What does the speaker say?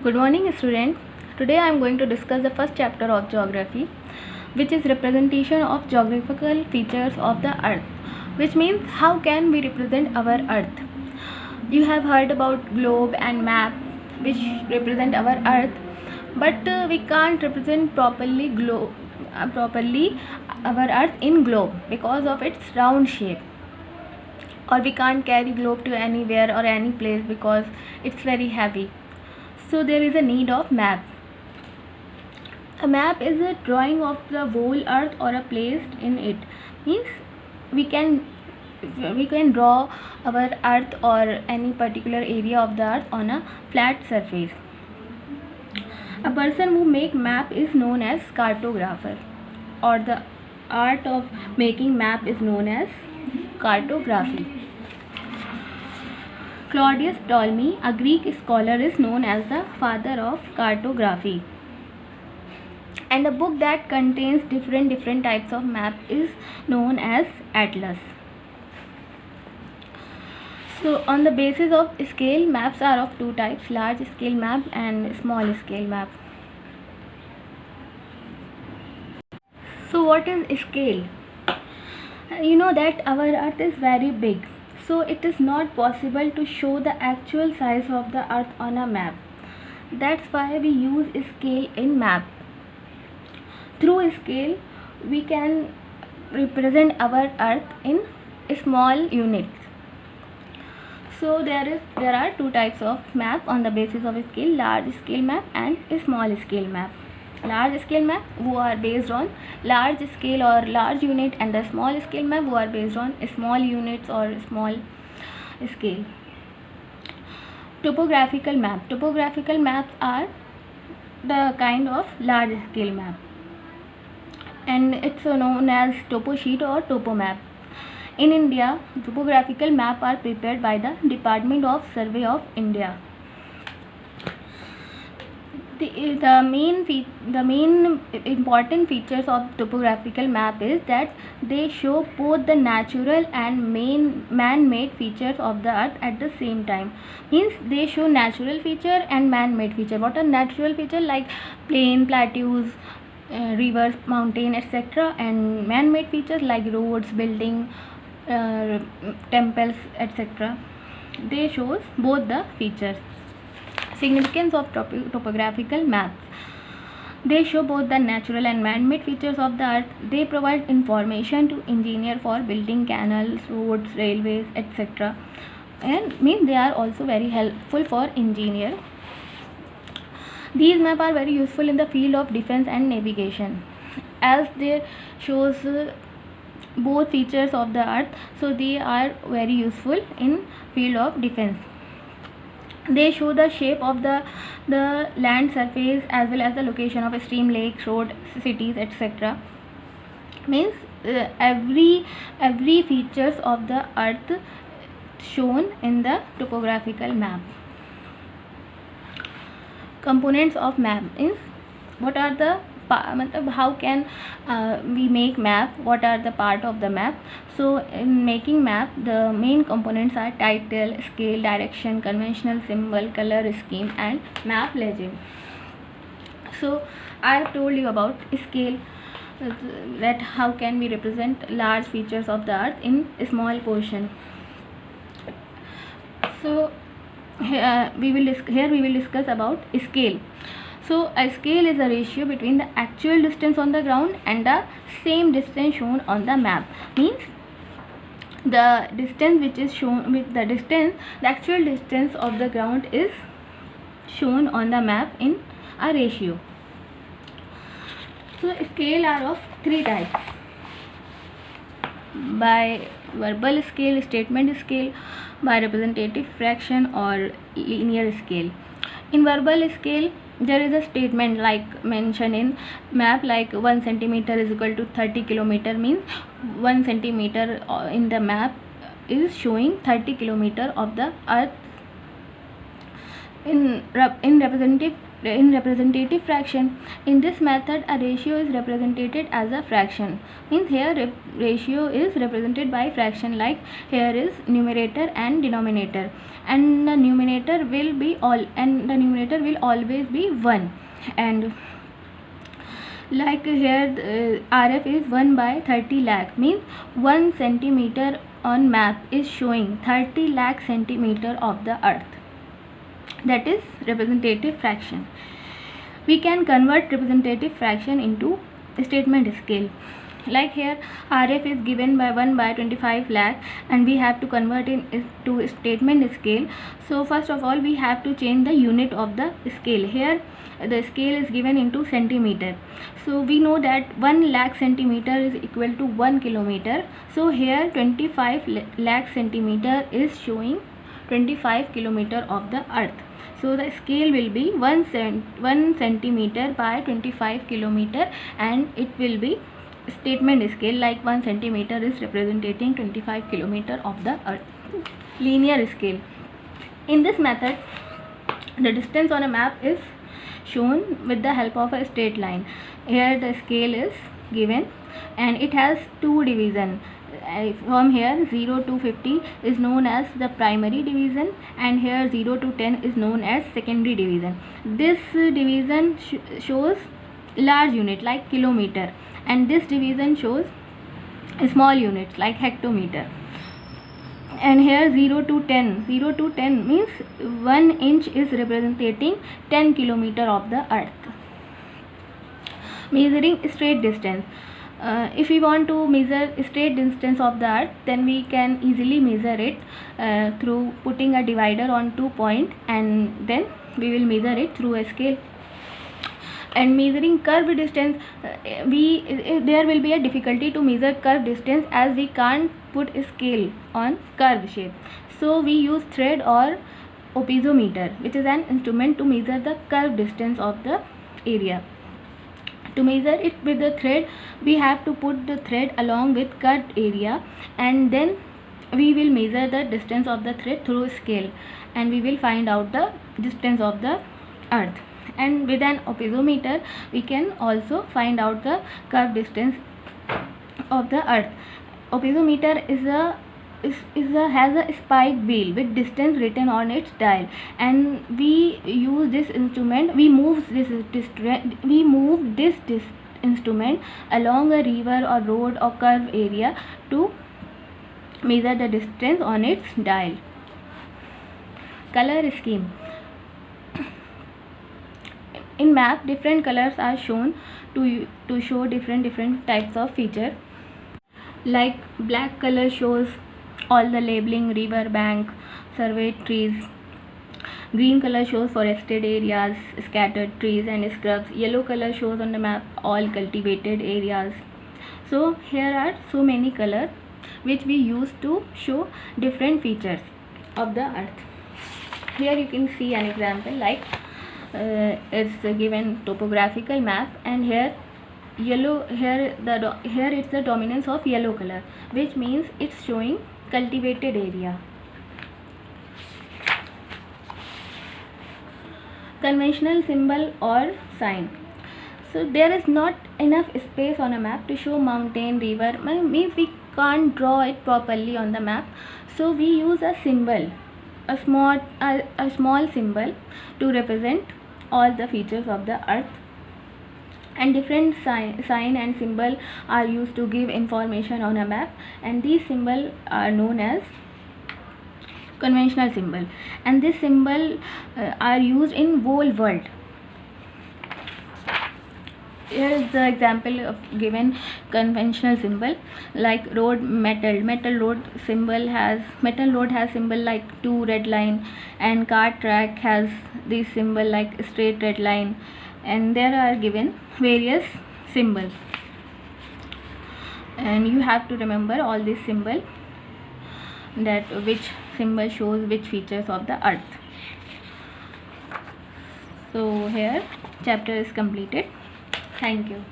Good morning, student. Today I am going to discuss the first chapter of geography, which is representation of geographical features of the earth, which means how can we represent our earth. You have heard about globe and map, which represent our earth, but we can't represent properly our earth in globe because of its round shape, or we can't carry globe to anywhere or any place because it's very heavy. So there is a need of map. A map is a drawing of the whole earth or a place in it. Means we can draw our earth or any particular area of the earth on a flat surface. A person who make map is known as cartographer, or the art of making map is known as cartography. Claudius Ptolemy, a Greek scholar, is known as the father of cartography. And a book that contains different types of map is known as atlas. So on the basis of scale, maps are of two types: large scale map and small scale map. So what is scale? You know that our earth is very big, so it is not possible to show the actual size of the earth on a map. That's why we use scale in map. Through scale, we can represent our earth in small units. So there are two types of map on the basis of scale: large scale map and small scale map. Large scale map who are based on large scale or large unit, and the small scale map who are based on small units or small scale. Topographical map. Topographical maps are the kind of large scale map, and it's known as topo sheet or topo map. In India, topographical map are prepared by the Department of Survey of India. The main important features of topographical map is that they show both the natural and man-made features of the earth at the same time. Means they show natural feature and man-made feature. What are natural feature? Like plain, plateaus, rivers, mountain, etc., and man-made features like roads, building, temples, etc. They shows both the features. Significance of topographical maps. They show both the natural and man-made features of the earth. They provide information to engineer for building canals, roads, railways, etc. And they are also very helpful for engineer. These maps are very useful in the field of defense and navigation, as they shows both features of the earth, so they are very useful in field of defense. They show the shape of the land surface as well as the location of a stream, lakes, road, cities, etc. Means every features of the earth shown in the topographical map. Components of map is what are the how can we make map, what are the part of the map. So in making map, the main components are title, scale, direction, conventional symbol, color scheme, and map legend. So I have told you about scale, that how can we represent large features of the earth in a small portion. So here we will discuss about scale. So a scale is a ratio between the actual distance on the ground and the same distance shown on the map. Means the distance which is shown with the actual distance of the ground is shown on the map in a ratio. So scale are of three types: by verbal scale, statement scale, by representative fraction, or linear scale. In verbal scale, there is a statement like mentioned in map, like 1 centimeter is equal to 30 kilometer. Means 1 centimeter in the map is showing 30 kilometer of the earth in representative fraction. In this method, a ratio is represented as a fraction. Means here ratio is represented by fraction, like here is numerator and denominator, and the numerator will always be 1, and like here RF is 1 by 30 lakh, means 1 centimeter on map is showing 30 lakh centimeter of the earth. That is representative fraction. We can convert representative fraction into statement scale. Like here RF is given by 1 by 25 lakh, and we have to convert it to statement scale. So first of all we have to change the unit of the scale. Here the scale is given into centimeter, so we know that 1 lakh centimeter is equal to 1 kilometer. So here 25 lakh centimeter is showing 25 kilometer of the earth. So the scale will be 1 centimeter by 25 kilometer, and it will be statement scale, like 1 centimeter is representing 25 kilometer of the earth. Linear scale. In this method, the distance on a map is shown with the help of a straight line. Here the scale is given, and it has two division. From here 0 to 50 is known as the primary division, and here 0 to 10 is known as secondary division. This division shows large unit like kilometer, and this division shows small units like hectometer. And here 0 to 10 means 1 inch is representing 10 kilometer of the earth. Measuring straight distance. If we want to measure straight distance of the earth, then we can easily measure it through putting a divider on 2 points, and then we will measure it through a scale. And measuring curve distance, there will be a difficulty to measure curve distance, as we can't put a scale on curve shape. So we use thread or oppisometer, which is an instrument to measure the curve distance of the area. To measure it with the thread, we have to put the thread along with cut area, and then we will measure the distance of the thread through scale, and we will find out the distance of the earth. And with an oppisometer we can also find out the curve distance of the earth. Oppisometer has a spike wheel with distance written on its dial, and we use this instrument. We move this instrument along a river or road or curve area to measure the distance on its dial. Color scheme. In map, different colors are shown to show different types of feature. Like black color shows all the labeling, river bank, surveyed trees. Green color shows forested areas, scattered trees and scrubs. Yellow color shows on the map all cultivated areas. So here are so many colors which we use to show different features of the earth. Here you can see an example, like it's given topographical map, and here yellow, here it's the dominance of yellow color, which means it's showing cultivated area. Conventional symbol or sign. So there is not enough space on a map to show mountain, river, means we can't draw it properly on the map. So we use a symbol, a small symbol to represent all the features of the earth. And different sign and symbol are used to give information on a map, and these symbols are known as conventional symbol, and this symbol are used in whole world. Here is the example of given conventional symbol, like road, metal road has symbol like 2 red line, and car track has this symbol like straight red line, and there are given various symbols, and you have to remember all these symbols, that which symbol shows which features of the earth. So here chapter is completed. Thank you.